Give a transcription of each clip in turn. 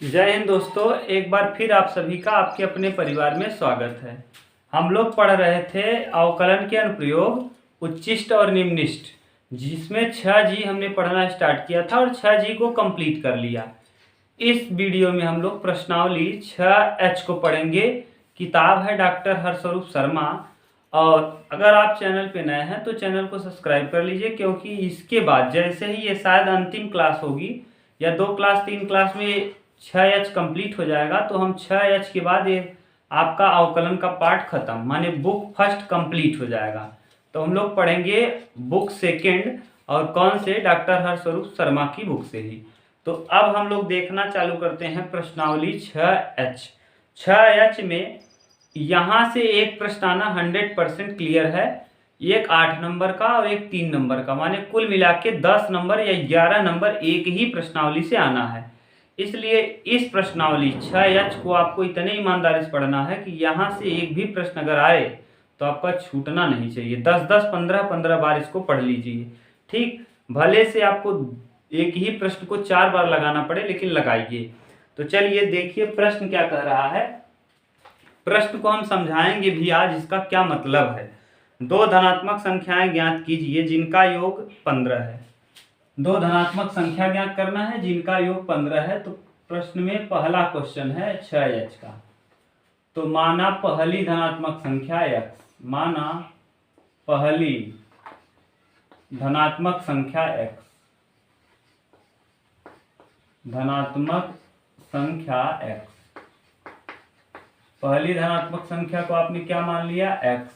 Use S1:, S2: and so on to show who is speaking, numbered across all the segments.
S1: जय हिंद दोस्तों, एक बार फिर आप सभी का आपके अपने परिवार में स्वागत है। हम लोग पढ़ रहे थे अवकलन के अनुप्रयोग उच्चिष्ट और निम्निष्ट, जिसमें 6G हमने पढ़ना स्टार्ट किया था और 6G को कंप्लीट कर लिया। इस वीडियो में हम लोग प्रश्नावली 6H को पढ़ेंगे। किताब है डॉक्टर हर्षस्वरूप शर्मा। और अगर आप चैनल पे नए हैं तो चैनल को सब्सक्राइब कर लीजिए, क्योंकि इसके बाद जैसे ही ये शायद अंतिम क्लास होगी या 2 क्लास 3 क्लास में 6H कंप्लीट हो जाएगा, तो हम 6H के बाद ये आपका अवकलन का पार्ट खत्म, माने बुक फर्स्ट कंप्लीट हो जाएगा। तो हम लोग पढ़ेंगे बुक सेकेंड, और कौन से? डॉक्टर हर्षस्वरूप शर्मा की बुक से ही। तो अब हम लोग देखना चालू करते हैं प्रश्नावली 6H। 6H में यहाँ से एक प्रश्न आना 100% क्लियर है। एक 8 नंबर का और एक 3 नंबर का, माने कुल मिला के 10 नंबर या 11 नंबर एक ही प्रश्नावली से आना है। इसलिए इस प्रश्नावली 6H को आपको इतने ईमानदारी से पढ़ना है कि यहाँ से एक भी प्रश्न अगर आए तो आपका छूटना नहीं चाहिए। 10-10, 15-15 बार इसको पढ़ लीजिए। ठीक, भले से आपको एक ही प्रश्न को 4 बार लगाना पड़े, लेकिन लगाइए। तो चलिए देखिए प्रश्न क्या कह रहा है। प्रश्न को हम समझाएंगे भी आज, इसका क्या मतलब है। 2 धनात्मक संख्याएं ज्ञात कीजिए जिनका योग 15 है। 2 धनात्मक संख्या ज्ञात करना है जिनका योग 15 है। तो प्रश्न में पहला क्वेश्चन है 6H का। तो माना पहली धनात्मक संख्या x, माना पहली धनात्मक संख्या x, धनात्मक संख्या x। पहली धनात्मक संख्या को आपने क्या मान लिया? x,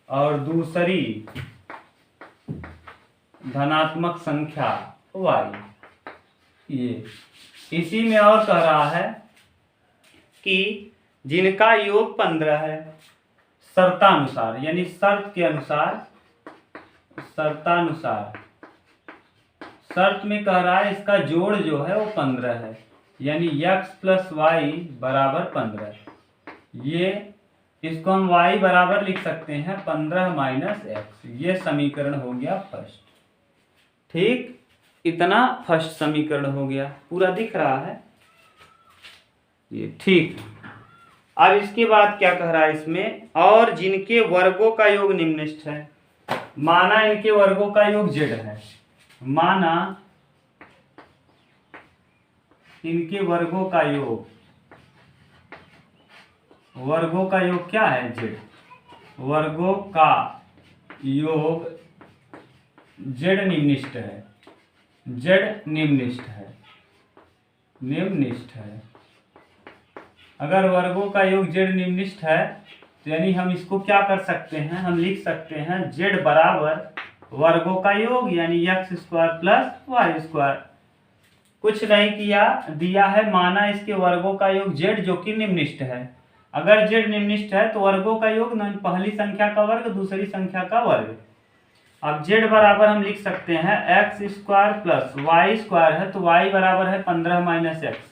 S1: और दूसरी धनात्मक संख्या y। ये इसी में और कह रहा है कि जिनका योग 15 है, शर्तानुसार, यानी शर्त के अनुसार, शर्तानुसार। शर्त में कह रहा है इसका जोड़ जो है वो 15 है, यानी x प्लस वाई बराबर 15। ये इसको हम y बराबर लिख सकते हैं 15 माइनस x। ये समीकरण हो गया फर्स्ट। ठीक, इतना फर्स्ट समीकरण हो गया, पूरा दिख रहा है ये। ठीक, अब इसके बाद क्या कह रहा है इसमें? और जिनके वर्गों का योग निम्निष्ट है। माना इनके वर्गों का योग z है, माना इनके वर्गों का योग, वर्गों का योग क्या है? z। वर्गों का योग z निम्निष्ट है, z निम्निष्ट है, निम्निष्ट है। अगर वर्गों का योग z निम्निष्ट है तो यानी हम इसको क्या कर सकते हैं? हम लिख सकते हैं z बराबर वर्गों का योग, यानी x square plus Y square. कुछ नहीं किया, दिया है माना इसके वर्गों का योग z जो कि निम्निष्ट है। अगर z निम्निष्ट है तो वर्गों का योग पहली संख्या का वर्ग दूसरी संख्या का वर्ग। अब z बराबर हम लिख सकते हैं x square plus Y square है, तो y बराबर है 15 माइनस एक्स।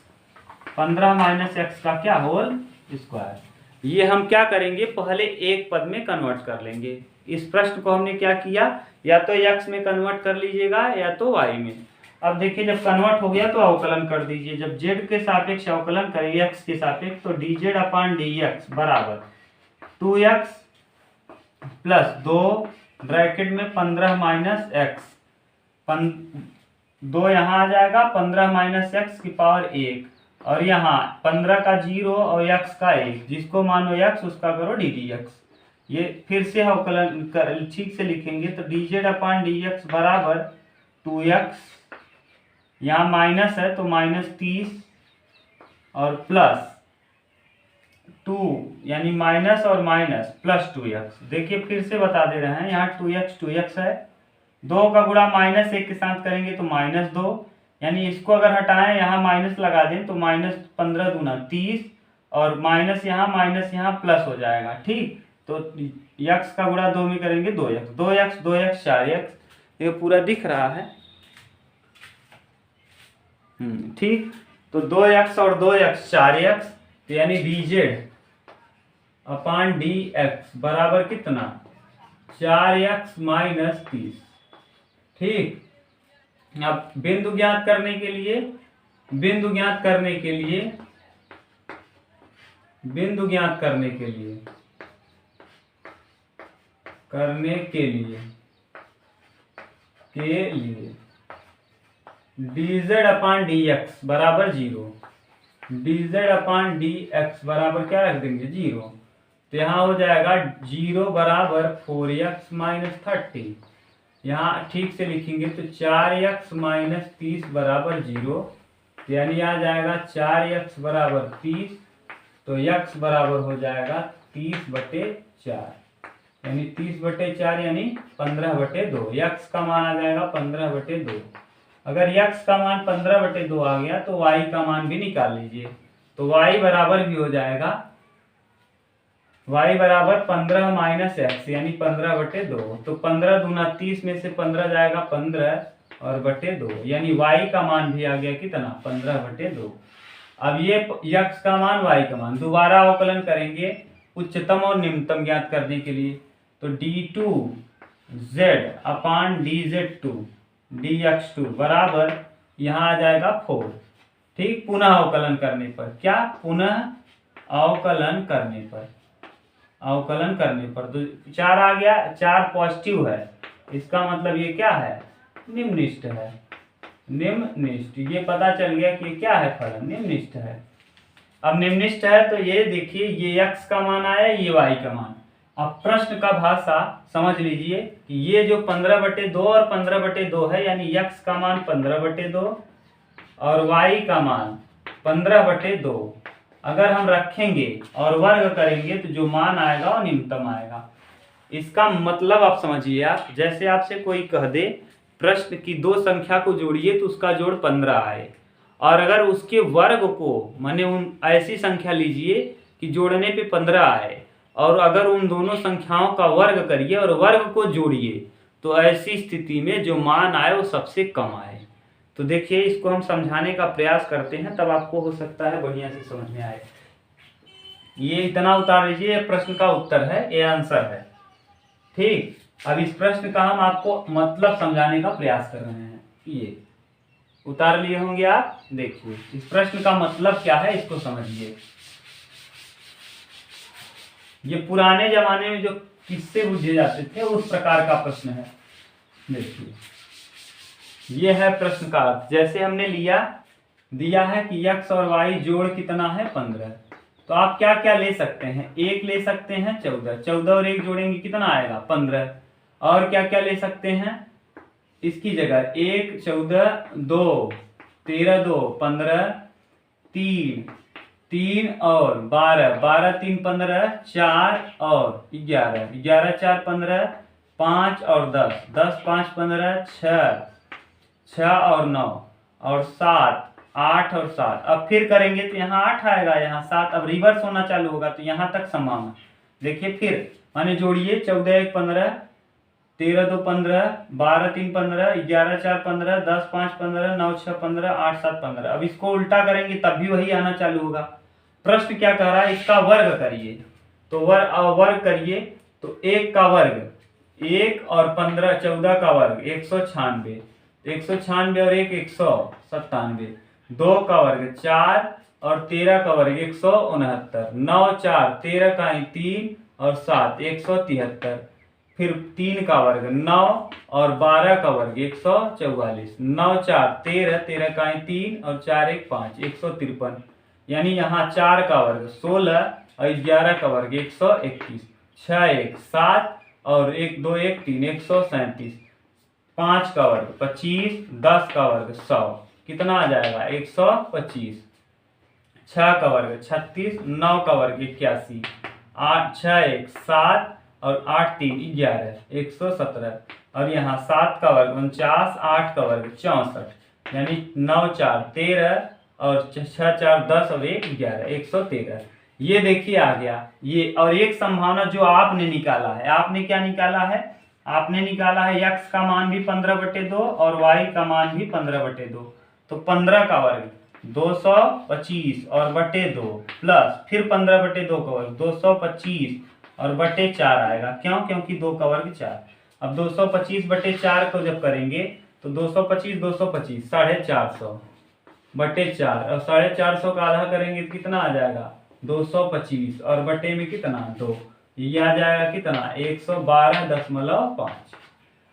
S1: 15 माइनस एक्स का क्या? Whole square. ये हम क्या करेंगे? पहले एक पद में कन्वर्ट कर लेंगे। इस प्रश्न को हमने क्या किया? या तो x में कन्वर्ट कर लीजिएगा या तो y में। अब देखिए जब कन्वर्ट हो गया तो अवकलन कर दीजिए। जब z के सापेक्ष अवकलन करेंगे x के सापेक्ष, तो dz अपान dx बराबर 2x प्लस 2 ब्रैकेट में 15 माइनस एक्स। 2 यहाँ आ जाएगा, 15 माइनस एक्स की पावर 1, और यहाँ 15 का 0 और x का 1, जिसको मानो x उसका करो ddx। ये फिर से अवकलन ठीक से लिखेंगे तो dz अपान dx बराबर 2x, यहाँ माइनस है तो माइनस 30 और प्लस 2, यानी माइनस और माइनस प्लस 2x। देखिए फिर से बता दे रहे हैं, यहाँ 2x है, 2 का गुणा माइनस 1 के साथ करेंगे तो माइनस 2, यानी इसको अगर हटाएं यहाँ माइनस लगा दें तो माइनस 15 दूना 30, और माइनस यहाँ प्लस हो जाएगा। ठीक, तो x का गुणा 2 में करेंगे 2x, 2x 2x 4x। ये पूरा दिख रहा है। ठीक, तो 2x और 2x 4x, तो यानी dz अपान dx बराबर कितना? 4x minus 30। ठीक, अब बिंदु ज्ञात करने के लिए बिंदु ज्ञात करने के लिए, बिंदु ज्ञात करने के लिए, dz अपान dx बराबर 0, dz अपान dx बराबर क्या रख देंगे 0। तो यहाँ हो जाएगा 0 बराबर 4x माइनस 30। यहाँ ठीक से लिखेंगे तो 4x माइनस 30 बराबर 0, यानी आ जाएगा 4x बराबर 30। तो x बराबर हो जाएगा 30/4, यानी 30/4 यानी 15/2। x का मान आ जाएगा 15/2। अगर x का मान 15/2 आ गया तो y का मान भी निकाल लीजिए। तो y बराबर भी हो जाएगा, y बराबर 15 माइनस x यानी 15/2। तो 15 दूना 30 में से 15 जाएगा 15 और बटे 2, यानी y का मान भी आ गया कितना 15/2। अब ये x का मान y का मान दोबारा अवकलन करेंगे उच्चतम और निम्नतम ज्ञात करने के लिए। तो d2z अपान dz2 dx2 बराबर यहाँ आ जाएगा 4। ठीक, पुनः अवकलन करने पर, क्या पुनः अवकलन करने पर, अवकलन करने पर तो 4 आ गया, 4 पॉजिटिव है, इसका मतलब ये क्या है निम्ननिष्ठ है। निम्ननिष्ठ, ये पता चल गया कि क्या है फलन निम्ननिष्ठ है। अब निम्ननिष्ठ है तो ये देखिए ये x का मान आया, ये y का मान। अब प्रश्न का भाषा समझ लीजिए कि ये जो 15/2 और 15/2 है, यानी x का मान 15/2 और y का मान 15/2 अगर हम रखेंगे और वर्ग करेंगे तो जो मान आएगा वो निम्नतम आएगा। इसका मतलब आप समझिए, आप जैसे आपसे कोई कह दे प्रश्न की 2 संख्या को जोड़िए तो उसका जोड़ 15 आए, और अगर उसके वर्ग को माने उन ऐसी संख्या लीजिए कि जोड़ने पे 15 आए, और अगर उन दोनों संख्याओं का वर्ग करिए और वर्ग को जोड़िए तो ऐसी स्थिति में जो मान आए वो सबसे कम आए। तो देखिए इसको हम समझाने का प्रयास करते हैं, तब आपको हो सकता है बढ़िया से समझ में आए। ये इतना उतार लीजिए, ये प्रश्न का उत्तर है, ये आंसर है। ठीक, अब इस प्रश्न का हम आपको मतलब समझाने का प्रयास कर रहे हैं। ये उतार लिए होंगे आप, देखिए इस प्रश्न का मतलब क्या है इसको समझिए। ये पुराने जमाने में जो किस्से बुझे जाते थे उस प्रकार का प्रश्न है। देखिए ये है प्रश्न का अर्थ। जैसे हमने दिया है कि x और y जोड़ कितना है 15, तो आप क्या क्या ले सकते हैं, 1 ले सकते हैं 14, 14 और 1 जोड़ेंगे कितना आएगा 15। और क्या क्या ले सकते हैं इसकी जगह, 1 14 2 13 2 15 3 3 और 12 12 3 15 4 और 11 11 4 15 5 और 10 10 5 15 6 और 9 और 7 8 और 7। अब फिर करेंगे तो यहाँ 8 आएगा, यहाँ 7। अब रिवर्स होना चालू होगा तो यहाँ तक समान। देखिए फिर माने जोड़िए, 14 1 15 13 2 15 12 3 15 11 4 15 10 5 15 9 6 15 8 7 15। अब इसको उल्टा करेंगे तब भी वही आना चालू होगा। प्रश्न क्या कह रहा है, इसका वर्ग करिए। तो वर्ग करिए तो 1 का वर्ग 1 और 15 14 का वर्ग 196, 196 और 1 197, 2 का वर्ग 4 और 13 का वर्ग 169, 9 4 13 का 3 और 7 173, फिर 3 का वर्ग 9 और 12 का वर्ग 144, 9 4 13 13 का 3 और 4 1 5 153, यानी यहाँ 4 का वर्ग 16 और 11 का वर्ग 121, 6 1 7 और 1 2 1 3 137, 5 का वर्ग 25, 10 का वर्ग 100, कितना आ जाएगा 125, 6 का वर्ग 36, 9 का वर्ग 81, 8 6 1 7 और 8 3 11 117, और यहाँ 7 का वर्ग 49, 8 का वर्ग 64, यानी 9 4 13 और 6 4 10 और 1 11 113। ये देखिए आ गया ये। और एक संभावना जो आपने निकाला है, आपने क्या निकाला है, आपने निकाला है x का मान भी 15/2 और y का मान भी 15/2। तो 15 का वर्ग 225 और बटे 2 प्लस फिर 15/2 का वर्ग 225 और बटे 4 आएगा। क्यों? क्योंकि 2 का वर्ग 4। अब 225/4 को जब करेंगे तो 225 225 450, बटे 4, और 450 का आधा करेंगे तो कितना आ जाएगा 225, और बटे में कितना 2, ये आ जाएगा कितना 112.5।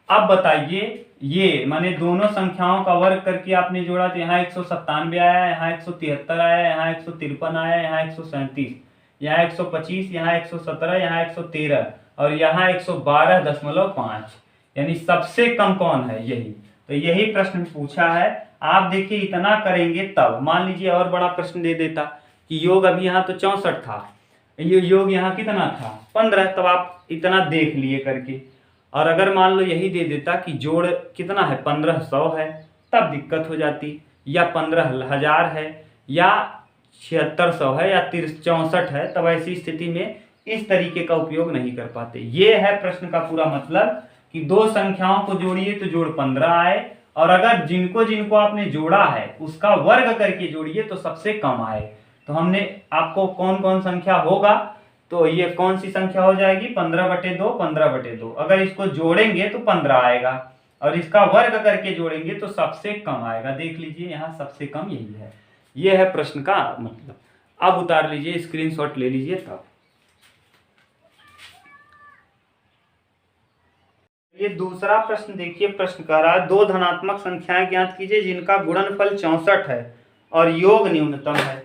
S1: अब बताइए ये माने दोनों संख्याओं का वर्ग करके आपने जोड़ा तो यहाँ 197 आया, यहाँ 173 आया, यहाँ 153 आया, यहाँ 137, यहाँ 125, यहाँ 117, यहाँ 113 और यहाँ 112.5, यानी सबसे कम कौन है, यही। तो यही प्रश्न पूछा है। आप देखिए इतना करेंगे तब मान लीजिए और बड़ा प्रश्न दे देता कि योग अभी यहाँ तो 64 था, ये योग यहाँ कितना था 15, तब आप इतना देख लिए करके। और अगर मान लो यही दे देता कि जोड़ कितना है 1500 है, तब दिक्कत हो जाती, या 15,000 है, या 7600 है, या 64 है, तब ऐसी स्थिति में इस तरीके का उपयोग नहीं कर पाते। ये है प्रश्न का पूरा मतलब कि दो संख्याओं को जोड़िए तो जोड़ 15 आए, और अगर जिनको जिनको आपने जोड़ा है उसका वर्ग करके जोड़िए तो सबसे कम आए। तो हमने आपको कौन कौन संख्या होगा, तो ये कौन सी संख्या हो जाएगी 15/2, 15/2। अगर इसको जोड़ेंगे तो 15 आएगा, और इसका वर्ग करके जोड़ेंगे तो सबसे कम आएगा। देख लीजिए यहाँ सबसे कम यही है। ये है प्रश्न का मतलब। अब उतार लीजिए, स्क्रीनशॉट ले लीजिए तब। ये दूसरा प्रश्न देखिए, प्रश्न कह रहा है दो धनात्मक संख्याएं ज्ञात कीजिए जिनका गुणनफल 64 है और योग न्यूनतम है।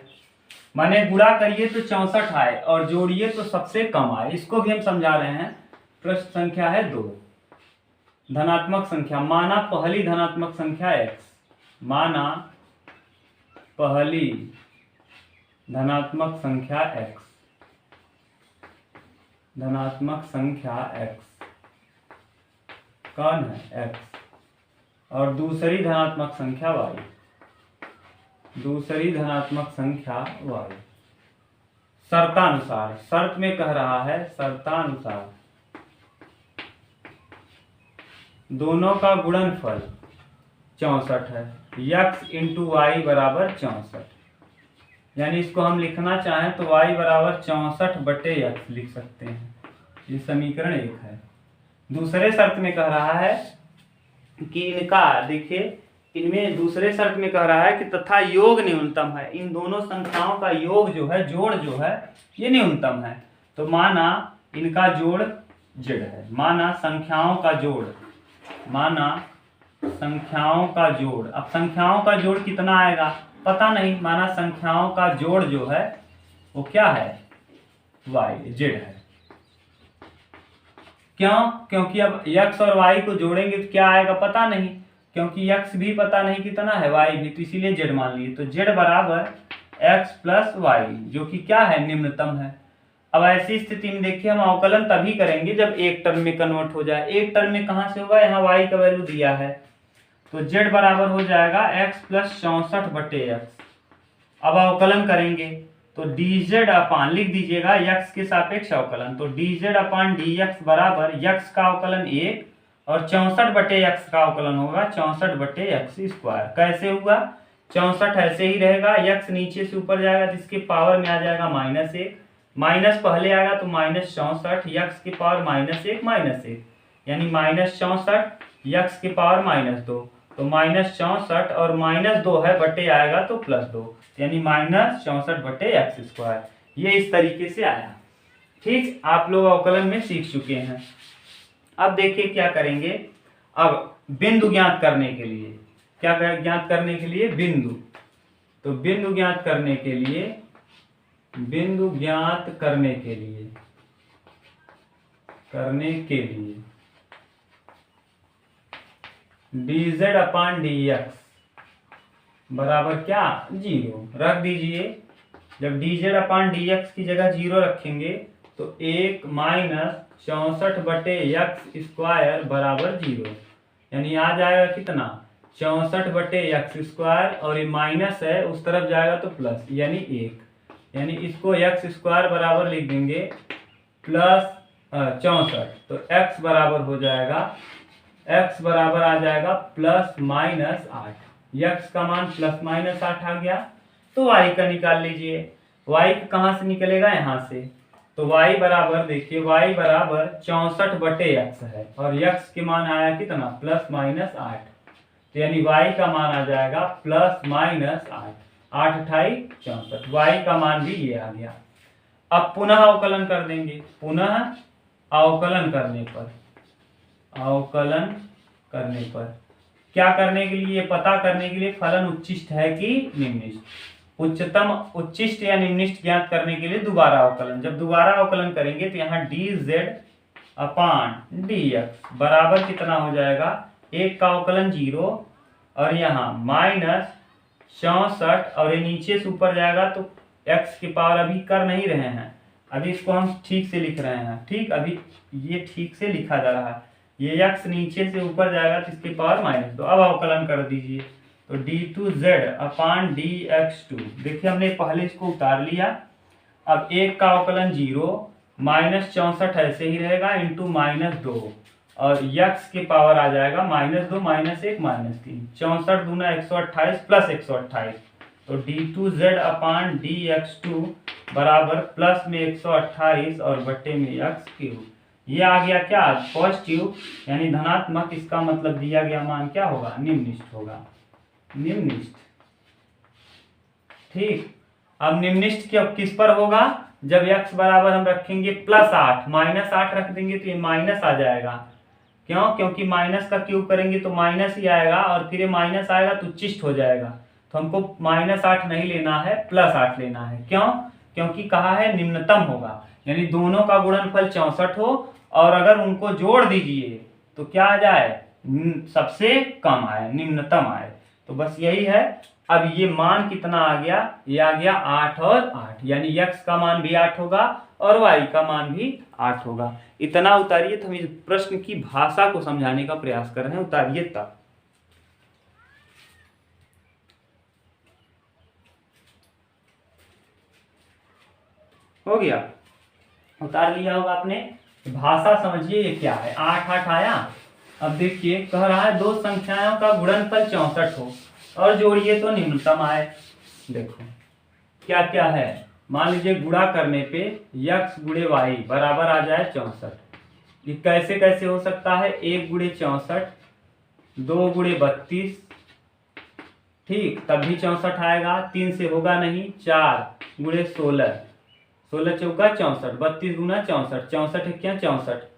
S1: माने गुणा करिए तो 64 आए और जोड़िए तो सबसे कम आए। इसको भी हम समझा रहे हैं। प्रश्न संख्या है 2, धनात्मक संख्या। माना पहली धनात्मक संख्या x, माना पहली धनात्मक संख्या x, धनात्मक संख्या x कौन है x, और दूसरी धनात्मक संख्या y, दूसरी धनात्मक संख्या y। शर्तानुसार, शर्त में कह रहा है शर्तानुसार दोनों का गुणनफल 64 है, x इंटू वाई बराबर 64। यानी इसको हम लिखना चाहें तो y बराबर 64/x लिख सकते हैं। ये समीकरण 1 है। दूसरे शर्त में कह रहा है कि इनका देखिए, इनमें दूसरे शर्त में कह रहा है कि तथा योग न्यूनतम है। इन दोनों संख्याओं का योग जो है, जोड़ जो है, ये न्यूनतम है। तो माना इनका जोड़ z है, माना संख्याओं का जोड़, माना संख्याओं का जोड़। अब संख्याओं का जोड़ कितना आएगा पता नहीं, माना संख्याओं का जोड़ जो है वो क्या है y, z है। क्यों? क्योंकि अब x और y को जोड़ेंगे तो क्या आएगा पता नहीं, क्योंकि x भी पता नहीं कितना है, y भी, तो इसीलिए z मान लिए। तो z बराबर x प्लस वाई, जो कि क्या है निम्नतम है। अब ऐसी स्थिति में देखिए हम अवकलन तभी करेंगे जब एक टर्म में कन्वर्ट हो जाए। एक टर्म में कहाँ से होगा, यहाँ y का वैल्यू दिया है, तो z बराबर हो जाएगा x प्लस 64/x। अब अवकलन करेंगे तो dz अपान, लिख दीजिएगा x के सापेक्ष अवकलन, तो dz अपान dx बराबर x का अवकलन 1 और 64/x का अवकलन होगा 64/x²। कैसे हुआ, 64 ऐसे ही रहेगा, x नीचे से ऊपर जाएगा जिसके पावर में आ जाएगा -1, माइनस पहले आएगा तो -64, x की पावर -1 यानी -64, x की पावर -2, तो -64 और -2 है, बटे आएगा तो +2, यानी -64/x²। ये इस तरीके से आया। ठीक, आप लोग अवकलन में सीख चुके हैं। अब देखिए क्या करेंगे। अब बिंदु ज्ञात करने के लिए, क्या ज्ञात करने के लिए, बिंदु। तो बिंदु ज्ञात करने के लिए, बिंदु ज्ञात करने के लिए dz अपान dx बराबर क्या 0 रख दीजिए। जब dz अपान dx की जगह 0 रखेंगे तो 1 - 64/x² बराबर 0, यानी आ जाएगा कितना 64/x², और ये माइनस है उस तरफ जाएगा तो प्लस, यानी 1, यानी इसको x² बराबर लिख देंगे प्लस 64, तो x बराबर हो जाएगा, x बराबर आ जाएगा +-8। x का मान +-8 आ गया, तो y का निकाल लीजिए। y कहाँ से निकलेगा, यहाँ से, तो y बराबर देखिए, y बराबर 64/x है और x के मान आया कितना +-8, तो यानी y का मान आ जाएगा प्लस माइनस 8, 8 अठाई 64, y का मान भी ये आ गया। अब पुनः अवकलन कर देंगे, पुनः अवकलन करने पर क्या करने के लिए, पता करने के लिए फलन उच्चिष्ट है कि निम्निष्ट, उच्चिष्ट या निम्निष्ट ज्ञात करने के लिए दोबारा अवकलन। जब दोबारा अवकलन करेंगे तो यहाँ dz अपान dx बराबर कितना हो जाएगा, एक का अवकलन 0 और यहाँ माइनस 64 और ये नीचे से ऊपर जाएगा तो x की पावर अभी कर नहीं रहे हैं, अभी इसको हम ठीक से लिख रहे हैं। ठीक, अभी ये ठीक से लिखा जा रहा है, ये x नीचे से ऊपर जाएगा तो इसकी पावर -2। अब अवकलन कर दीजिए तो d2z अपान dx2, देखिए हमने पहले इसको उतार लिया। अब एक का अवकलन 0 माइनस 64 ऐसे ही रहेगा इंटू -2 और x की पावर आ जाएगा -2 -1 -3, 64 दूना 128 प्लस 128, तो d2z अपान dx2 बराबर प्लस में 128 और बट्टे में x3। ये आ गया क्या, पॉजिटिव यानी धनात्मक, इसका मतलब दिया गया मान क्या होगा, निम्निष्ठ होगा, निम्निष्ठ। ठीक, अब निम्निष्ठ किस पर होगा, जब x बराबर हम रखेंगे +8, -8 रख देंगे तो ये माइनस आ जाएगा। क्यों, क्योंकि माइनस का क्यूब करेंगे तो माइनस ही आएगा और फिर ये माइनस आएगा तो उच्चिष्ट हो जाएगा, तो हमको -8 नहीं लेना है, +8 लेना है। क्यों, क्योंकि कहा है निम्नतम होगा, यानी दोनों का गुणनफल 64 हो और अगर उनको जोड़ दीजिए तो क्या आ जाए, सबसे कम आए, निम्नतम आए। तो बस यही है। अब ये मान कितना आ गया, ये आ गया 8 और 8, यानी x का मान भी 8 होगा और y का मान भी 8 होगा। इतना उतारिए, तो हम इस प्रश्न की भाषा को समझाने का प्रयास कर रहे हैं, उतारिए तब। हो गया, उतार लिया होगा आपने। भाषा समझिए ये क्या है, 8 8 आया। अब देखिए कह रहा है दो संख्याओं का गुणनफल 64 हो और जोड़िए तो निम्नतम आए। देखो क्या क्या है, मान लीजिए गुणा करने पे x गुणे y बराबर आ जाए 64। ये कैसे कैसे हो सकता है, 1 गुणे 64, 2 गुणे 32, ठीक तब भी 64 आएगा, 3 से होगा नहीं, 4 गुणे 16, 16 चौका 64, 32 गुना 64, 64 है क्या 64,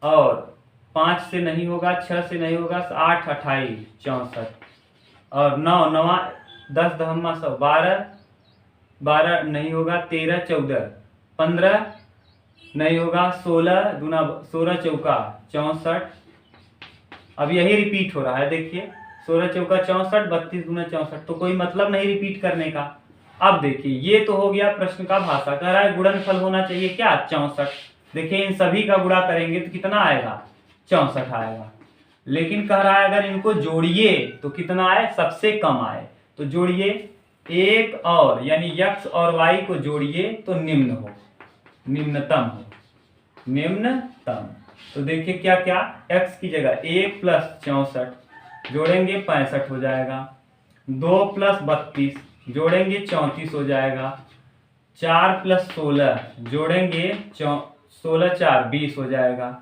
S1: और 5 से नहीं होगा, 6 से नहीं होगा, 8 28 64, और 9 9 10 दहम्मा 100, 12 12 नहीं होगा, 13 14 15 नहीं होगा, 16 दूना 16 चौका 64। अब यही रिपीट हो रहा है, देखिए 16 चौका 64, 32 दूना 64, तो कोई मतलब नहीं रिपीट करने का। अब देखिए ये तो हो गया प्रश्न का भाषा, कह रहा है गुणनफल होना चाहिए क्या 64। देखिए इन सभी का गुणा करेंगे तो कितना आएगा, 64 आएगा। लेकिन कह रहा है अगर इनको जोड़िए तो कितना आए, सबसे कम आए। तो जोड़िए एक और, यानी x और y को जोड़िए तो निम्न हो, निम्नतम हो, निम्नतम। तो देखिए क्या क्या, x की जगह 1 + 64 जोड़ेंगे 65 हो जाएगा, 2 + 32 जोड़ेंगे 34 हो जाएगा, 4 + 16 जोड़ेंगे 16 4 20 हो जाएगा,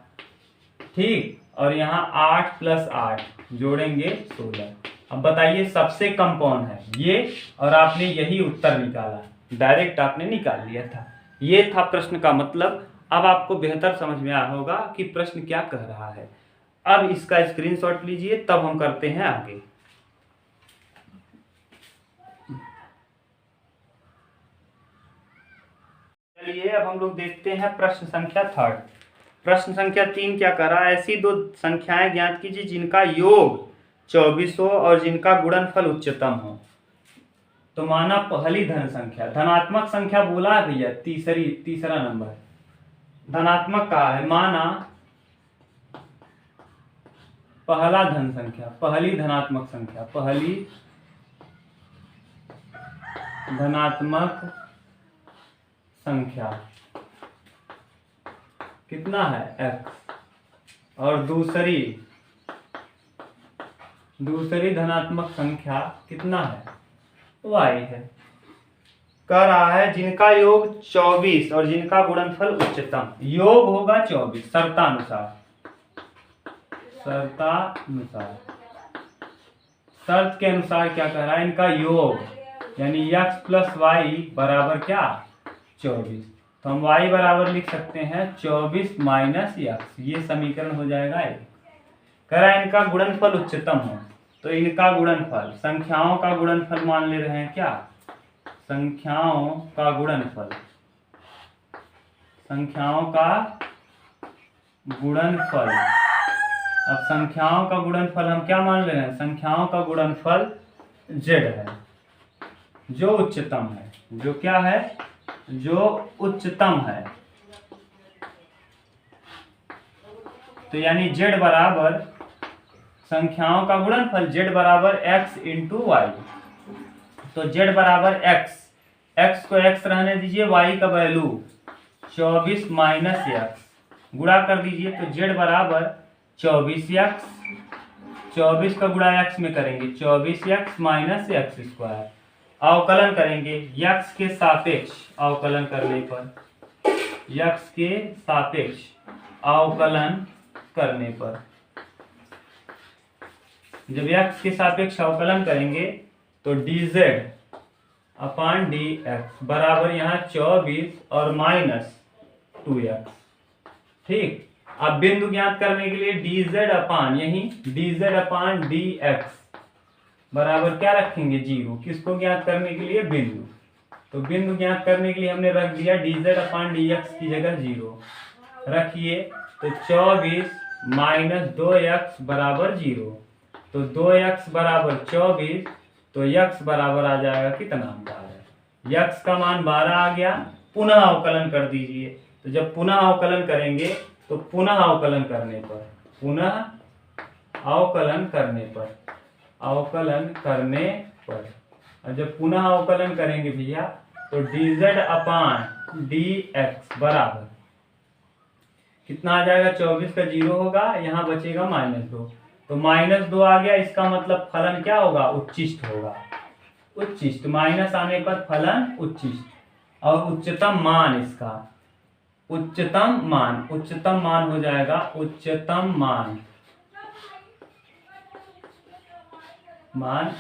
S1: ठीक। और यहाँ 8 + 8 जोड़ेंगे 16। अब बताइए सबसे कम कौन है, ये, और आपने यही उत्तर निकाला, डायरेक्ट आपने निकाल लिया था। ये था प्रश्न का मतलब। अब आपको बेहतर समझ में आया होगा कि प्रश्न क्या कह रहा है। अब इसका स्क्रीनशॉट लीजिए, तब हम करते हैं आगे। चलिए अब हम लोग देखते हैं प्रश्न संख्या 3। प्रश्न संख्या 3 क्या कर रहा है, ऐसी दो संख्याएं ज्ञात कीजिए जिनका योग 24 हो और जिनका गुणनफल उच्चतम हो। तो माना पहली धन संख्या, धनात्मक संख्या बोला है भैया, तीसरा नंबर धनात्मक का है। माना पहला धन संख्या, पहली धनात्मक संख्या, पहली धनात्मक संख्या कितना है x, और दूसरी धनात्मक संख्या कितना है y है। कह रहा है जिनका योग 24 और जिनका गुणनफल उच्चतम। योग होगा 24 शर्तानुसार, शर्त के अनुसार क्या कह रहा है, इनका योग यानी x प्लस वाई बराबर क्या 24। तो हम y बराबर लिख सकते हैं 24 माइनस x, ये समीकरण हो जाएगा 1। कह रहा है इनका गुणनफल उच्चतम हो, तो इनका गुणनफल, संख्याओं का गुणनफल मान ले रहे हैं क्या, संख्याओं का गुणनफल, संख्याओं का गुणनफल। अब संख्याओं का गुणनफल हम क्या मान ले रहे हैं, संख्याओं का गुणनफल z है जो उच्चतम है, जो क्या है, जो उच्चतम है। तो यानी z बराबर संख्याओं का गुणनफल z बराबर x इंटू वाई। तो z बराबर x को x रहने दीजिए, y का वैल्यू 24 माइनस x गुणा कर दीजिए, तो z बराबर 24x, 24 का गुणा x में करेंगे 24x माइनस एक्स स्क्वायर। अवकलन करेंगे x के सापेक्ष, अवकलन करने पर, x के सापेक्ष अवकलन करने पर, जब x के सापेक्ष अवकलन करेंगे तो dz अपान dx बराबर यहाँ 24 और माइनस 2x। ठीक, अब बिंदु ज्ञात करने के लिए dz अपान, यही dz अपान dx बराबर क्या रखेंगे 0, किसको ज्ञात करने के लिए, बिंदु। तो बिंदु ज्ञात करने के लिए हमने रख दिया dz अपान dx की जगह 0 रखिए, तो 24 माइनस 2x बराबर 0। तो 2x बराबर 24, तो x बराबर आ जाएगा कितना, 12। x का मान 12 आ गया। पुनः अवकलन कर दीजिए, तो जब पुनः अवकलन करेंगे तो पुनः अवकलन करने पर, पुनः अवकलन करने पर, अवकलन करने पर, और जब पुनः अवकलन करेंगे भैया तो dz अपान dx बराबर कितना आ जाएगा, 24 का 0 होगा, यहाँ बचेगा -2, तो -2 आ गया। इसका मतलब फलन क्या होगा, उच्चिष्ट होगा, उच्चिष्ट। माइनस आने पर फलन उच्चिष्ट, और उच्चतम मान इसका, उच्चतम मान, उच्चतम मान हो जाएगा, उच्चतम मान, मान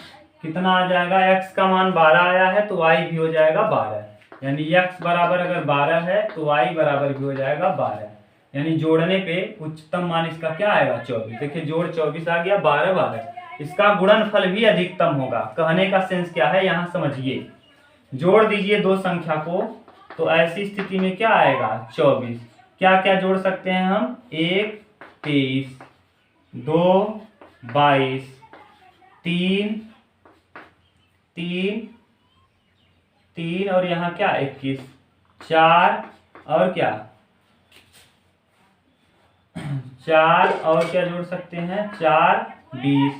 S1: कितना आ जाएगा, x का मान 12 आया है तो y भी हो जाएगा 12, यानी x बराबर अगर 12 है तो y बराबर भी हो जाएगा 12, यानी जोड़ने पे उच्चतम मान इसका क्या आएगा, 24। देखिए जोड़ 24 आ गया, 12 12, इसका गुणनफल भी अधिकतम होगा। कहने का सेंस क्या है, यहाँ समझिए, जोड़ दीजिए दो संख्या को, तो ऐसी स्थिति में क्या आएगा, 24। क्या क्या जोड़ सकते हैं हम, 1 23, 2 22, 3 और यहाँ क्या 21, 4 और क्या 4 और क्या जोड़ सकते हैं, 4 20,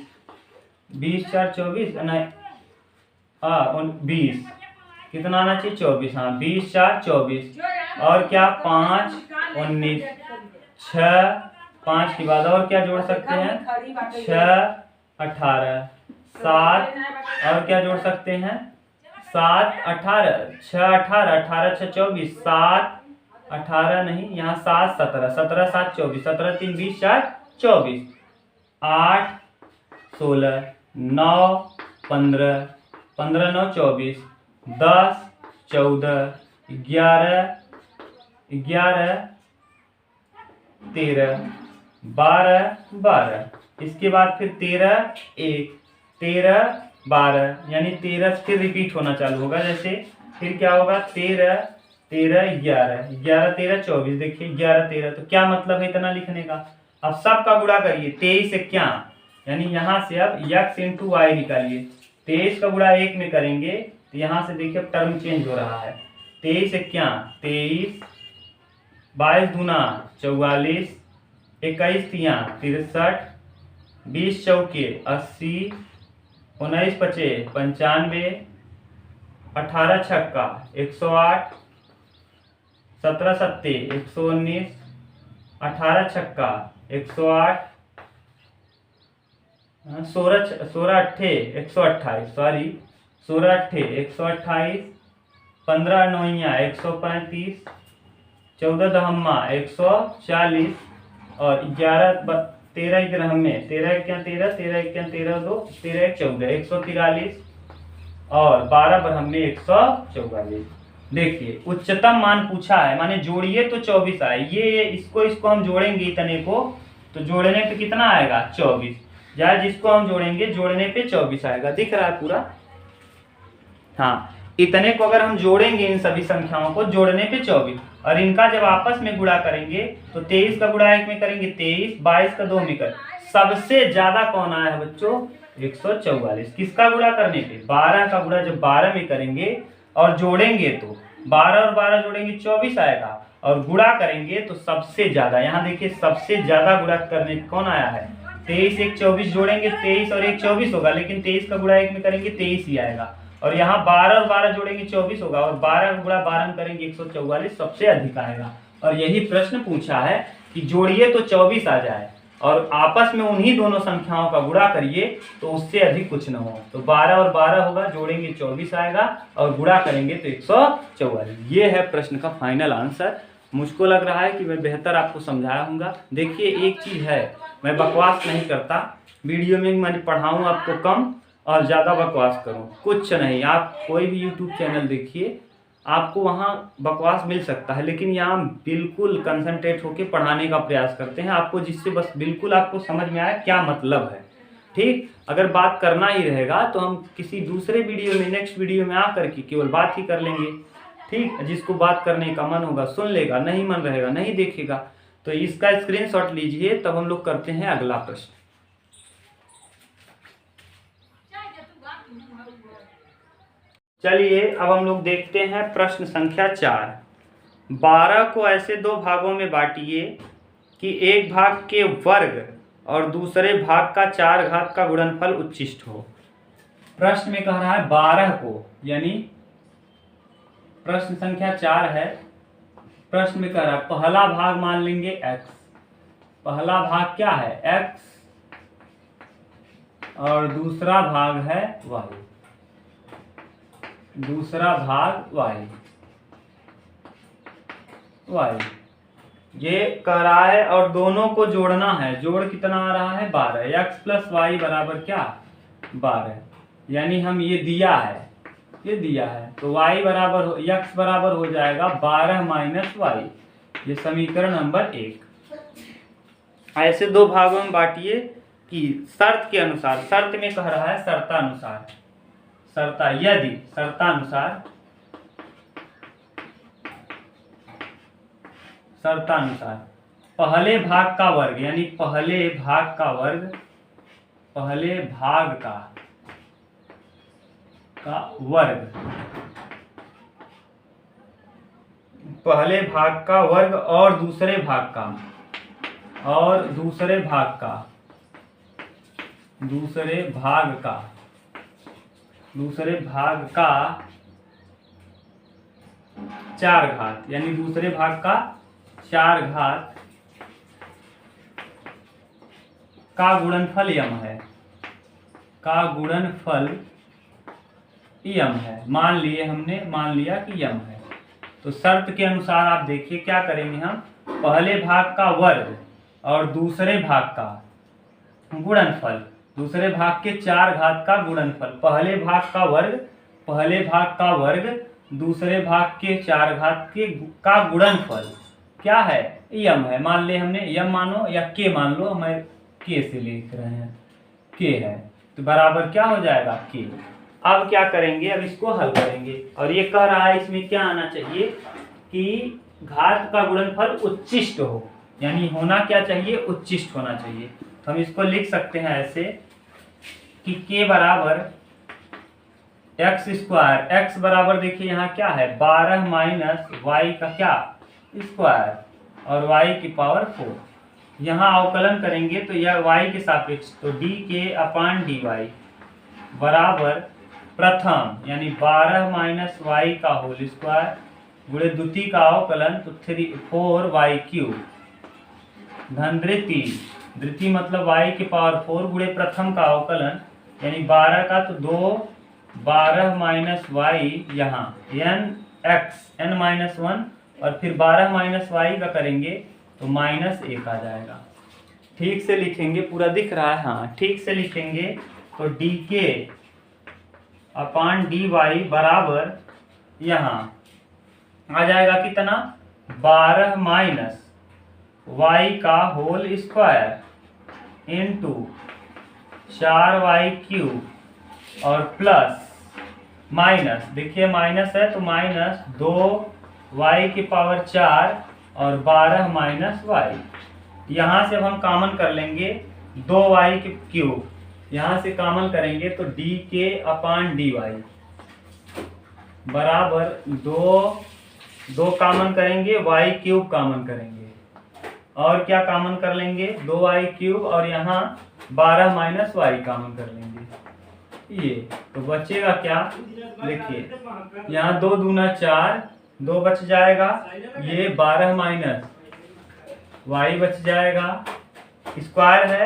S1: 20 4 24, नहीं 20, कितना आना चाहिए 24, हाँ 20 4 24, और क्या 5 19, 6 5 के बाद और क्या जोड़ सकते हैं, 6 18, 7 और क्या जोड़ सकते हैं, 7 18, 6 18, 18 6 24, 7 18 नहीं, यहाँ 7 17, 17 7 24, 17 3 20 4 24, 8 16, 9 15, 15 9 24, 10 14, 11 11 13, 12 12, इसके बाद फिर 13 1, 13 12, यानी 13 फिर रिपीट होना चालू होगा, जैसे फिर क्या होगा, 13 13 11, 11 13 24, देखिए 11 13, तो क्या मतलब है इतना लिखने का। अब सब का गुणा करिए, 23 से क्या, यानी यहाँ से अब x इंटू वाई निकालिए, 23 का गुणा 1 में करेंगे तो यहाँ से देखिए टर्म चेंज हो रहा है, 23 से क्या 23, 22 दूना 44, 21 तिया 63, 20 चौके 80, 19 पचे 95, 18 छक्का 108, 17 सत्ते 119, 18 छक्का 108, 16 अट्ठे 128, सॉरी 16 अट्ठे 128, 15 नौइया 135, 14 दहम्मा 140, और 11 13 इधर हमें 13 एक क्या 13, 13 एक क्या 13 2, 13 एक 14, 143 और 12 बरहम में 144। देखिए उच्चतम मान पूछा है, माने जोड़िए तो 24 आए। ये इसको हम जोड़ेंगे इतने को, तो जोड़ने पे कितना आएगा 24। या जिसको हम जोड़ेंगे जोड़ने पे 24 आएगा। दिख रहा है पूरा? हाँ, इतने को अगर हम जोड़ेंगे इन सभी संख्याओं को जोड़ने पे 24, और इनका जब आपस में गुणा करेंगे तो 23 का गुणा 1 में करेंगे 23, 22 का 2 में कर। सबसे ज्यादा कौन आया है बच्चों? 144। किसका गुणा करने पे? 12 का गुणा जब 12 में करेंगे और जोड़ेंगे तो 12 और 12 जोड़ेंगे 24 आएगा, और गुणा करेंगे तो सबसे ज्यादा, यहाँ देखिए सबसे ज्यादा गुणा करने पे कौन आया है? 23 1 24 जोड़ेंगे 23 और 1 24 होगा, लेकिन 23 का गुणा 1 में करेंगे 23 ही आएगा। और यहाँ 12 और 12 जोड़ेंगे 24 होगा, और 12 का गुणा 12 में करेंगे 144, सबसे अधिक आएगा। और यही प्रश्न पूछा है कि जोड़िए तो 24 आ जाए और आपस में उन्हीं दोनों संख्याओं का गुणा करिए तो उससे अधिक कुछ न हो। तो 12 और 12 होगा, जोड़ेंगे 24 आएगा और गुणा करेंगे तो 144। ये है प्रश्न का फाइनल आंसर। मुझको लग रहा है कि मैं बेहतर आपको समझाया हूँगा। देखिए एक चीज़ है, मैं बकवास नहीं करता, वीडियो में मैं पढ़ाऊँ आपको कम और ज़्यादा बकवास करूँ, कुछ नहीं। आप कोई भी यूट्यूब चैनल देखिए, आपको वहाँ बकवास मिल सकता है, लेकिन यहाँ बिल्कुल कंसंट्रेट होकर पढ़ाने का प्रयास करते हैं आपको, जिससे बस बिल्कुल आपको समझ में आए क्या मतलब है। ठीक, अगर बात करना ही रहेगा तो हम किसी दूसरे वीडियो में, नेक्स्ट वीडियो में आकर के केवल बात ही कर लेंगे। ठीक, जिसको बात करने का मन होगा सुन लेगा, नहीं मन रहेगा नहीं देखेगा। तो इसका स्क्रीनशॉट लीजिए, तब हम लोग करते हैं अगला प्रश्न। चलिए अब हम लोग देखते हैं प्रश्न संख्या 4। 12 को ऐसे दो भागों में बांटिए कि एक भाग के वर्ग और दूसरे भाग का 4 घात का गुणनफल उच्चिष्ट हो। प्रश्न में कह रहा है 12 को, यानी प्रश्न संख्या 4 है। प्रश्न में कह रहा है पहला भाग मान लेंगे x, पहला भाग क्या है x, और दूसरा भाग है y, दूसरा भाग y। ये कह रहा है और दोनों को जोड़ना है। जोड़ कितना आ रहा है 12। x प्लस वाई बराबर क्या 12, यानी हम ये दिया है, ये दिया है तो y बराबर x बराबर हो जाएगा 12 माइनस वाई। ये समीकरण नंबर 1। ऐसे दो भागों में बांटिए कि शर्त के अनुसार, शर्त में कह रहा है शर्तानुसार, यदि शर्तानुसार पहले भाग का वर्ग, यानी पहले भाग का वर्ग और दूसरे भाग का 4 घात, यानी दूसरे भाग का 4 घात का गुणनफल यम है, मान लिया कि यम है। तो शर्त के अनुसार आप देखिए क्या करेंगे हम, पहले भाग का वर्ग और दूसरे भाग का गुणनफल, दूसरे भाग के 4 घात का गुणनफल, पहले भाग का वर्ग दूसरे भाग के 4 घात का गुणनफल क्या है यम है। मान ले हमने यम मानो या के मान लो, हमें के से लिख रहे हैं, के है तो बराबर क्या हो जाएगा के। अब क्या करेंगे, अब इसको हल करेंगे और ये कह रहा है इसमें क्या आना चाहिए कि घात का गुणनफल उच्चिष्ट हो, यानी होना क्या चाहिए उच्चिष्ट होना चाहिए। तो हम इसको लिख सकते हैं ऐसे कि k बराबर एक्स स्क्वायर, एक्स बराबर देखिए यहाँ क्या है 12 माइनस वाई का क्या स्क्वायर और y की पावर 4। यहाँ अवकलन करेंगे तो यह y के सापेक्ष, तो dk अपान dy बराबर प्रथम यानी 12 माइनस वाई का होल स्क्वायर गुणे द्वितीय का अवकलन तो 4y क्यूब धन द्वितीय मतलब y के पावर 4 गुणे प्रथम का अवकलन यानी 12 का तो 2 12 माइनस वाई यहाँ n माइनस 1 और फिर 12 माइनस वाई का करेंगे तो -1 आ जाएगा। ठीक से लिखेंगे, पूरा दिख रहा है, हाँ ठीक से लिखेंगे तो dk अपान dy बराबर यहाँ आ जाएगा कितना 12 माइनस y का whole square into 4y cube और प्लस माइनस, देखिए माइनस है तो माइनस 2y की पावर 4 और 12 माइनस y। यहाँ से अब हम कॉमन कर लेंगे 2y क्यूब, यहाँ से कॉमन करेंगे तो dk अपान dy बराबर 2 कॉमन करेंगे, y क्यूब कॉमन करेंगे और क्या कॉमन कर लेंगे 2y क्यूब और यहाँ 12 माइनस y कॉमन कर लेंगे। ये तो बचेगा क्या, देखिए यहाँ 2 दूना 4, 2 बच जाएगा, ये 12 माइनस y बच जाएगा, स्क्वायर है,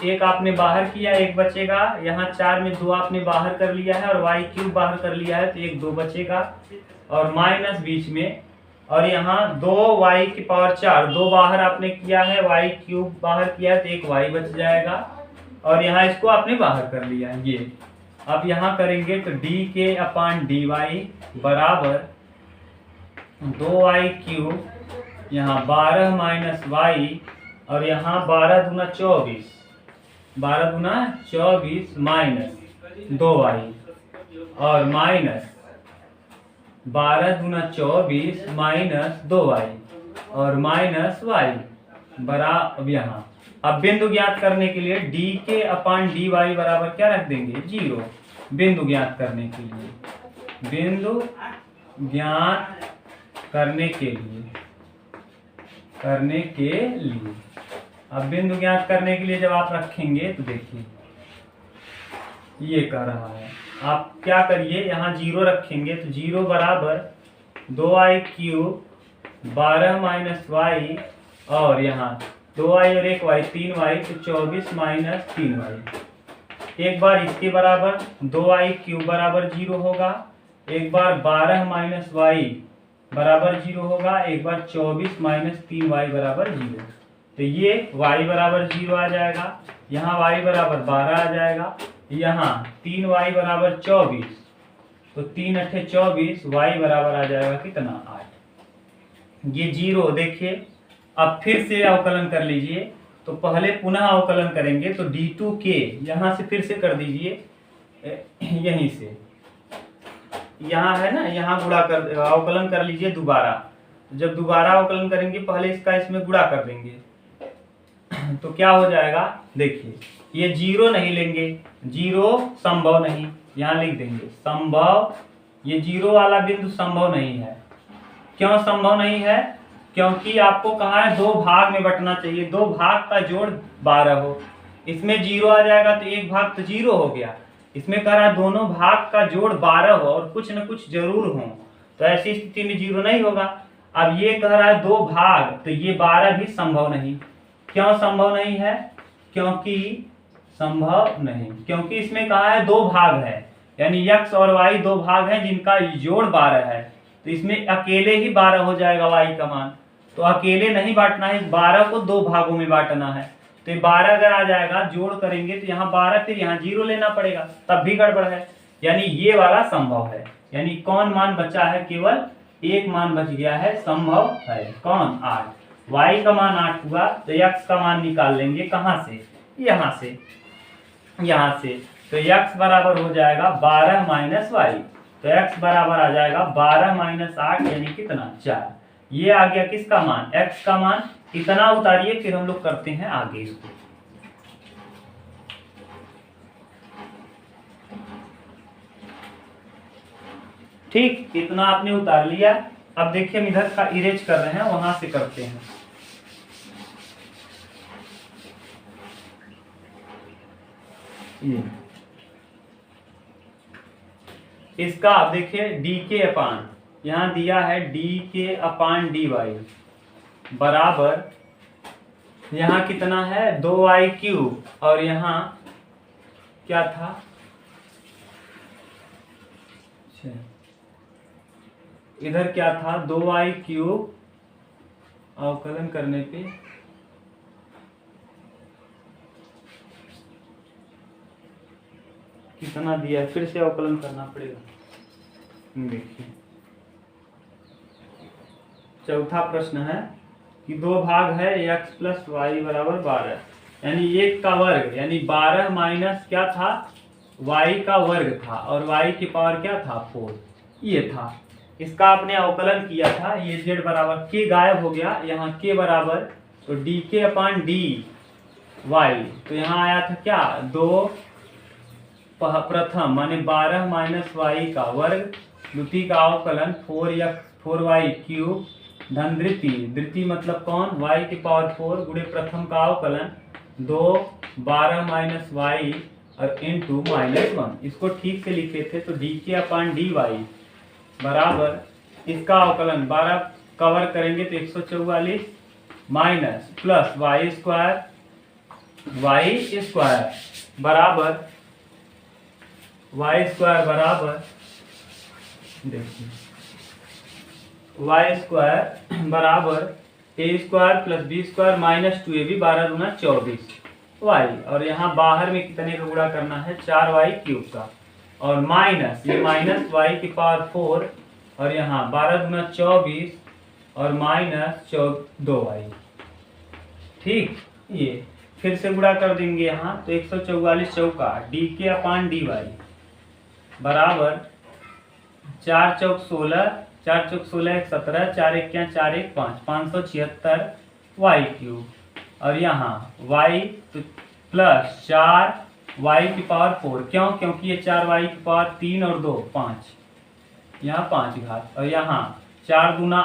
S1: एक आपने बाहर किया, एक बचेगा, यहाँ 4 में 2 आपने बाहर कर लिया है और y क्यूब बाहर कर लिया है तो एक 2 बचेगा और माइनस बीच में, और यहाँ 2y की पावर 4, 2 बाहर आपने किया है, y क्यूब बाहर किया है तो एक y बच जाएगा और यहाँ इसको आपने बाहर कर लिया है। ये अब यहाँ करेंगे तो dk अपान dy बराबर 2y क्यूब, यहाँ 12 माइनस y और यहाँ 12 दूना 24, 12 दूना 24 माइनस 2y और माइनस 12 दूना 24 माइनस 2y और माइनस y बराबर यहाँ। अब बिंदु ज्ञात करने के लिए dk अपान dy बराबर क्या रख देंगे 0, बिंदु ज्ञात करने के लिए, बिंदु ज्ञात करने के लिए अब बिंदु ज्ञात करने के लिए जब आप रखेंगे तो देखिए ये कर रहा है, आप क्या करिए यहाँ 0 रखेंगे तो 0 बराबर 2y क्यूब 12 माइनस y और यहाँ 2y और 1y 3y तो 24 माइनस 3y। एक बार इसके बराबर 2y क्यूब बराबर 0 होगा, एक बार 12 माइनस y बराबर 0 होगा, एक बार 24 माइनस 3y बराबर 0। तो ये y बराबर 0 आ जाएगा, यहाँ y बराबर 12 आ जाएगा, यहाँ 3y बराबर 24 तो 3 अट्ठे 24, y बराबर आ जाएगा कितना 8। ये 0 देखिए। अब फिर से अवकलन कर लीजिए, तो पहले पुनः अवकलन करेंगे तो d2k यहाँ से फिर से कर दीजिए, यहीं से यहाँ है ना, यहाँ गुणा कर अवकलन कर लीजिए दोबारा। जब दोबारा अवकलन करेंगे पहले इसका इसमें गुणा कर देंगे तो क्या हो जाएगा, देखिए ये 0 नहीं लेंगे, 0 संभव नहीं, यहाँ लिख देंगे संभव, ये 0 वाला बिंदु संभव नहीं है। क्यों संभव नहीं है, क्योंकि आपको कहा है 2 भाग में बंटना चाहिए, 2 भाग का जोड़ 12 हो, इसमें 0 आ जाएगा तो एक भाग तो 0 हो गया, इसमें कह रहा है दोनों भाग का जोड़ 12 हो और कुछ न कुछ जरूर हो, तो ऐसी स्थिति में 0 नहीं होगा। अब ये कह रहा है 2 भाग, तो ये 12 भी संभव नहीं। क्यों संभव नहीं है, क्योंकि संभव नहीं, क्योंकि इसमें कहा है 2 भाग है, यानी x और y 2 भाग हैं जिनका जोड़ 12 है, तो इसमें अकेले ही 12 हो जाएगा y का मान, तो अकेले नहीं बांटना है, 12 को 2 भागों में बांटना है, तो 12 अगर आ जाएगा जोड़ करेंगे तो यहाँ 12 फिर यहाँ 0 लेना पड़ेगा, तब भी गड़बड़ है, यानी ये वाला संभव है। यानी कौन मान बचा है, केवल एक मान बच गया है, संभव है, कौन 8। y का मान 8 हुआ तो x का मान निकाल लेंगे कहाँ से, यहाँ से, तो x बराबर हो जाएगा 12 माइनस y, तो x बराबर आ जाएगा 12 माइनस 8 यानी कितना 4। ये आ गया किसका मान, x का मान। इतना उतारिए फिर हम लोग करते हैं आगे इसको। ठीक, इतना आपने उतार लिया। अब देखिए हम इधर का इरेज कर रहे हैं, वहां से करते हैं। इसका आप देखिए dk अपान, यहाँ दिया है dk अपान dy बराबर, यहाँ कितना है 2y क्यूब और यहाँ क्या था, इधर क्या था 2y क्यूब, अवकलन करने पे कितना दिया है, फिर से अवकलन करना पड़ेगा। देखिए चौथा प्रश्न है कि दो भाग है x प्लस वाई बराबर 12, यानी एक का वर्ग यानी 12 माइनस क्या था, y का वर्ग था, और y की पावर क्या था 4, ये था। इसका आपने अवकलन किया था, ये z बराबर k गायब हो गया, यहाँ k बराबर तो dk अपान डी वाई, तो यहाँ आया था क्या 2 प्रथम माने 12 माइनस वाई का वर्ग, द्वितीय का अवकलन 4y क्यूब धन द्वितीय मतलब कौन, y की पावर 4 गुणे प्रथम का अवकलन 2 12 माइनस वाई और इंटू -1। इसको ठीक से लिखे थे तो dk अपान डी वाई बराबर इसका अवकलन 12 कवर करेंगे तो 144 माइनस प्लस वाई स्क्वायर बराबर देखिए वाई स्क्वायर बराबर A square plus B square minus 2ab 12 दूना 24 वाई, और यहाँ बाहर में कितने का गुणा करना है 4y क्यूब का, और माइनस ये माइनस वाई की पावर 4 और यहाँ 12 दूना 24 और माइनस 2y। ठीक, ये फिर से गुणा कर देंगे यहाँ तो 144 चौका dk अपान dy बराबर 4 चौक 16 4 चौक 16 1 17 4 1 क्या 4 1 5 576 वाई क्यूब, और यहाँ y तो प्लस 4y की पावर 4, क्यों, क्योंकि ये 4y की पावर 3 और 2 5, यहाँ 5 घात, और यहाँ 4 दूना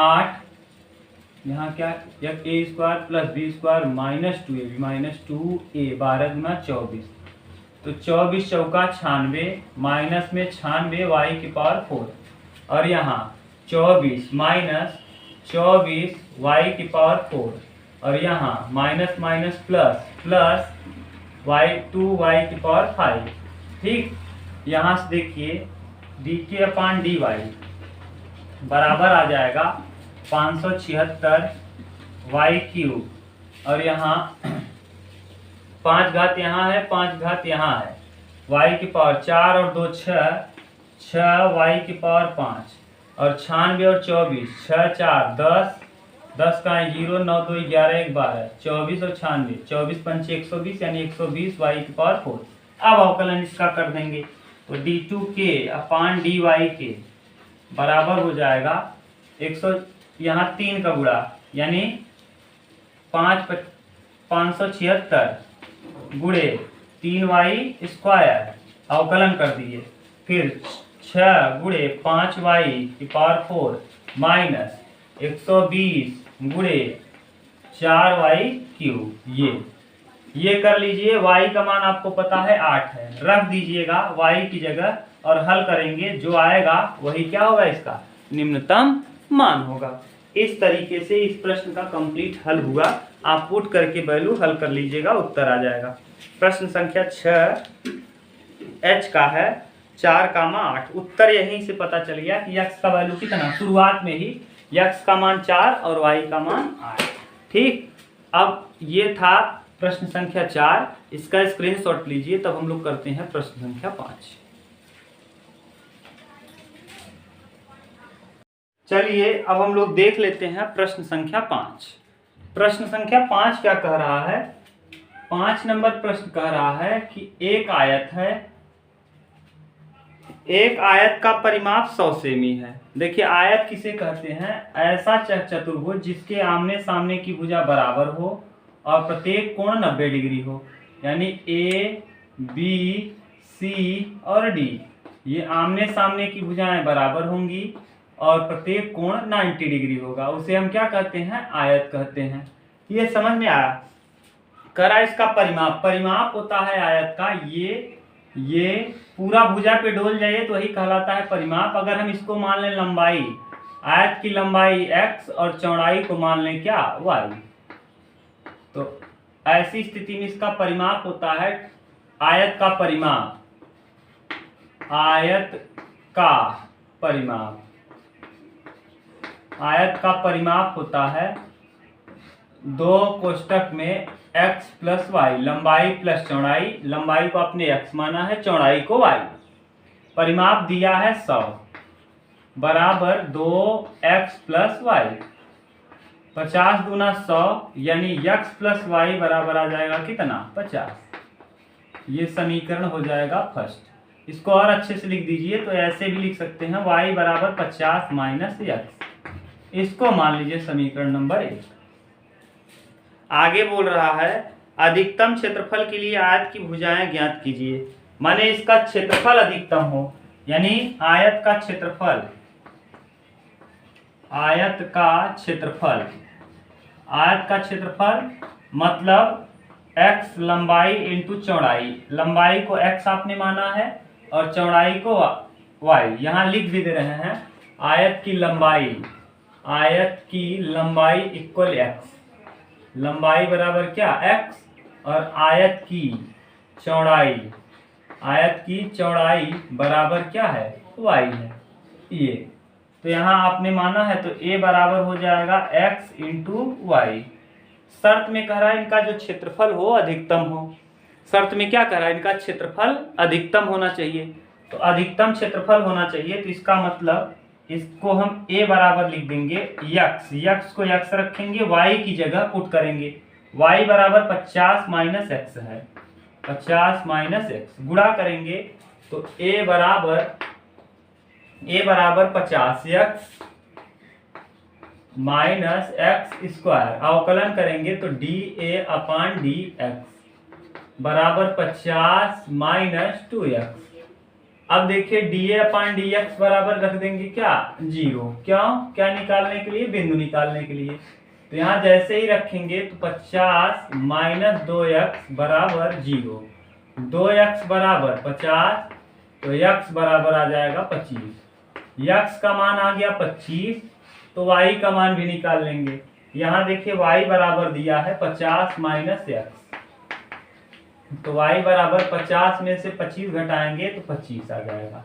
S1: 8 यहाँ क्या A square plus B square minus 2ab minus 2a 12 दूना 24, तो 24 चौका 96 माइनस में 96 वाई की पावर 4, और यहाँ 24 माइनस 24 वाई की पावर 4, और यहाँ माइनस माइनस प्लस2 वाई की पावर 5। ठीक, यहाँ से देखिए dk अपान dy बराबर आ जाएगा 576 वाई क्यूब, और यहाँ 5 घात यहाँ है 5 घात यहाँ है, y की पावर 4 और 2 6 वाई की पावर 5, और 96 और 24 6 4 10 का 0 9 2 11 1 12 24 और 96 24 पंचे 120 यानी 120 वाई की पावर 4। अब अवकलन इसका कर देंगे तो d2k अपान dy के बराबर हो जाएगा 100 यहाँ 3 का गुणा यानी 576 गुणे 3y स्क्वायर अवकलन कर दिए, फिर 6 गुणे 5y की पावर 4 माइनस 120 गुणे 4y क्यूब, ये कर लीजिए। y का मान आपको पता है 8 है, रख दीजिएगा y की जगह और हल करेंगे, जो आएगा वही क्या होगा, इसका निम्नतम मान होगा। इस तरीके से इस प्रश्न का कंप्लीट हल हुआ। आप पुट करके वैल्यू हल कर लीजिएगा, उत्तर आ जाएगा। प्रश्न संख्या 6 h का है 4,8। उत्तर यहीं से पता चल गया कि x का वैल्यू कितना, शुरुआत में ही x का मान 4 और y का मान 8। ठीक, अब ये था प्रश्न संख्या 4, इसका स्क्रीनशॉट लीजिए, तब हम लोग करते हैं प्रश्न संख्या 5। चलिए अब हम लोग देख लेते हैं प्रश्न संख्या 5। प्रश्न संख्या 5 क्या कह रहा है, 5 नंबर प्रश्न कह रहा है कि एक आयत है, एक आयत का परिमाप 100 सेमी है। देखिए आयत किसे कहते हैं, ऐसा चतुर्भुज जिसके आमने सामने की भुजा बराबर हो और प्रत्येक कोण 90 डिग्री हो, यानी ए बी सी और डी, ये आमने सामने की भुजाएं बराबर होंगी और प्रत्येक कोण 90 डिग्री होगा, उसे हम क्या कहते हैं, आयत कहते हैं। ये समझ में आया। करा इसका परिमाप होता है आयत का, ये पूरा भुजा पे डोल जाइए तो वही कहलाता है परिमाप। अगर हम इसको मान लें लंबाई, आयत की लंबाई x और चौड़ाई को मान लें क्या, y, तो ऐसी स्थिति में इसका परिमाप होता है आयत का परिमाप, आयत का परिमाप होता है 2 कोष्ठक में x प्लस वाई, लंबाई प्लस चौड़ाई, लंबाई को आपने x माना है, चौड़ाई को y, परिमाप दिया है 100 बराबर 2x प्लस वाई, 50 दूना 100 यानी x प्लस वाई बराबर आ जाएगा कितना 50। ये समीकरण हो जाएगा फर्स्ट। इसको और अच्छे से लिख दीजिए, तो ऐसे भी लिख सकते हैं y बराबर 50 माइनस x। इसको मान लीजिए समीकरण नंबर 1। आगे बोल रहा है अधिकतम क्षेत्रफल के लिए आयत की भुजाएं ज्ञात कीजिए। माने इसका क्षेत्रफल अधिकतम हो, यानी आयत का क्षेत्रफल, आयत का क्षेत्रफल मतलब x लंबाई इंटू चौड़ाई, लंबाई को x आपने माना है और चौड़ाई को y। यहाँ लिख भी दे रहे हैं आयत की लंबाई इक्वल x, लंबाई बराबर क्या x और आयत की चौड़ाई बराबर क्या है y है ये। तो यहाँ आपने माना है तो a बराबर हो जाएगा x इंटू वाई। शर्त में कह रहा है इनका जो क्षेत्रफल हो अधिकतम हो, शर्त में क्या कह रहा है इनका क्षेत्रफल अधिकतम होना चाहिए, तो अधिकतम क्षेत्रफल होना चाहिए। तो इसका मतलब इसको हम a बराबर लिख देंगे x को x रखेंगे, y की जगह पुट करेंगे, y बराबर 50 माइनस x है, 50 माइनस x गुणा करेंगे तो a बराबर 50x माइनस x स्क्वायर, अवकलन करेंगे तो dA अपान dx बराबर 50 माइनस 2x। अब देखिए dA अपान dx बराबर रख देंगे क्या 0, क्यों, क्या निकालने के लिए, बिंदु निकालने के लिए। तो यहाँ जैसे ही रखेंगे तो 50 माइनस 2x बराबर 0, 2x बराबर 50 तो x बराबर आ जाएगा 25, x का मान आ गया 25 तो y का मान भी निकाल लेंगे। यहाँ देखिए y बराबर दिया है 50 माइनस x, तो y बराबर 50 में से 25 घटाएंगे तो 25 आ जाएगा,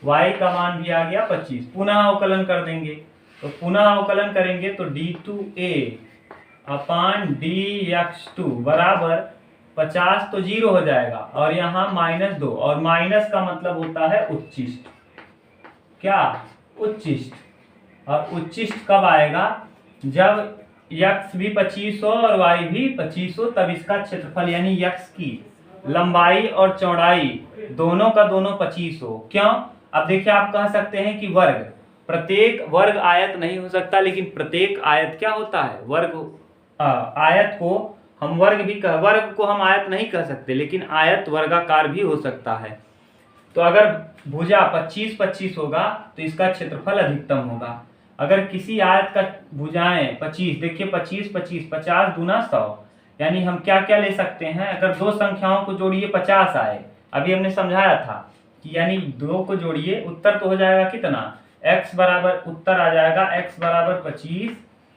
S1: y का मान भी आ गया 25। पुनः अवकलन कर देंगे, तो पुनः अवकलन करेंगे तो d2a अपान dx2 बराबर 50 तो 0 हो जाएगा और यहाँ माइनस 2, और माइनस का मतलब होता है उच्चिष्ट, क्या उच्चिष्ट। और उच्चिष्ट कब आएगा, जब x भी 25 हो और y भी 25 हो, तब इसका क्षेत्रफल यानी x की लंबाई और चौड़ाई दोनों का दोनों 25 हो। क्यों, अब देखिए आप कह सकते हैं कि वर्ग, प्रत्येक वर्ग आयत नहीं हो सकता, लेकिन प्रत्येक आयत क्या होता है वर्ग। आयत को हम वर्ग को हम आयत नहीं कह सकते, लेकिन आयत वर्गाकार भी हो सकता है। तो अगर भुजा 25-25 होगा तो इसका क्षेत्रफल अधिकतम होगा। अगर किसी आयत का भुजाएं 25, देखिए 25-25, 50 दूना 100, यानी हम क्या क्या ले सकते हैं, अगर दो संख्याओं को जोड़िए 50 आए, अभी हमने समझाया था कि यानी दो को जोड़िए, उत्तर तो हो जाएगा कितना, x बराबर, उत्तर आ जाएगा x बराबर 25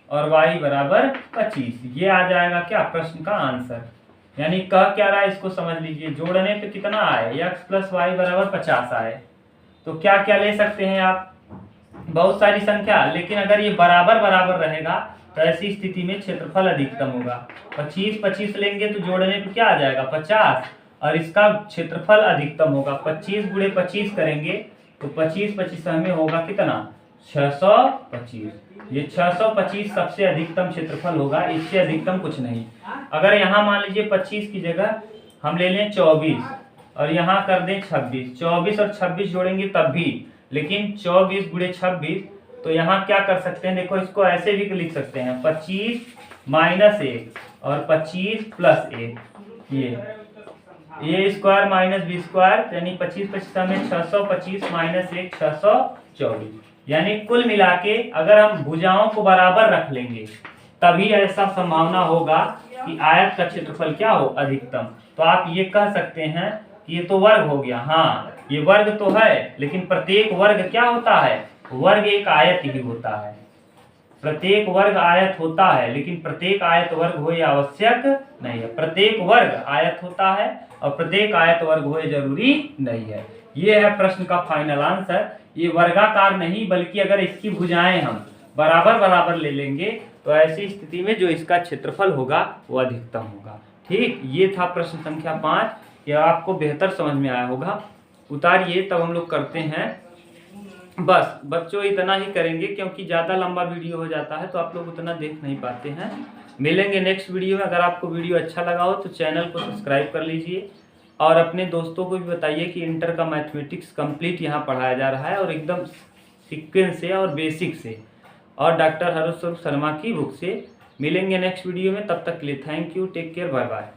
S1: और y बराबर 25। ये आ जाएगा क्या प्रश्न का आंसर। यानी कह क्या रहा है इसको समझ लीजिए, जोड़ने पे कितना आए, x प्लस वाई बराबर 50 आए। तो क्या क्या ले सकते हैं आप, बहुत सारी संख्या, लेकिन अगर ये बराबर बराबर रहेगा तो ऐसी स्थिति में क्षेत्रफल अधिकतम होगा। 25-25 लेंगे तो जोड़ने पे क्या आ जाएगा 50, और इसका क्षेत्रफल अधिकतम होगा। 25 गुणे 25 करेंगे तो 25-25 में होगा कितना 625। ये 625 सबसे अधिकतम क्षेत्रफल होगा, इससे अधिकतम कुछ नहीं। अगर यहाँ मान लीजिए 25 की जगह हम ले लें 24 और यहाँ कर दें 26, 24 और 26 जोड़ेंगे तब भी, लेकिन 24 गुणे 26, तो यहाँ क्या कर सकते हैं, देखो इसको ऐसे भी लिख सकते हैं 25 माइनस 1 और 25 प्लस 1, ये स्क्वायर माइनस बी स्क्वायर, यानी 25-25 में 625 माइनस 1 624। यानी कुल मिला के अगर हम भुजाओं को बराबर रख लेंगे तभी ऐसा संभावना होगा कि आयत का क्षेत्रफल क्या हो अधिकतम। तो आप ये कह सकते हैं कि ये तो वर्ग हो गया, हाँ ये वर्ग तो है, लेकिन प्रत्येक वर्ग क्या होता है, वर्ग एक आयत ही होता है। प्रत्येक वर्ग आयत होता है, लेकिन प्रत्येक आयत वर्ग हो यह आवश्यक नहीं है। प्रत्येक वर्ग आयत होता है और प्रत्येक आयत वर्ग हो जरूरी नहीं है। ये है प्रश्न का फाइनल आंसर। ये वर्गाकार नहीं, बल्कि अगर इसकी भुजाएं हम बराबर बराबर ले लेंगे तो ऐसी स्थिति में जो इसका क्षेत्रफल होगा वो अधिकतम होगा। ठीक, ये था प्रश्न संख्या 5। यह आपको बेहतर समझ में आया होगा। उतारिए, तब हम लोग करते हैं। बस बच्चों इतना ही करेंगे, क्योंकि ज़्यादा लंबा वीडियो हो जाता है तो आप लोग उतना देख नहीं पाते हैं। मिलेंगे नेक्स्ट वीडियो में। अगर आपको वीडियो अच्छा लगा हो तो चैनल को सब्सक्राइब कर लीजिए और अपने दोस्तों को भी बताइए कि इंटर का मैथमेटिक्स कंप्लीट यहाँ पढ़ाया जा रहा है, और एकदम सीक्वेंस से और बेसिक से, और डॉक्टर हरस्वरूप शर्मा की बुक से। मिलेंगे नेक्स्ट वीडियो में, तब तक के लिए thank you, take care, bye bye.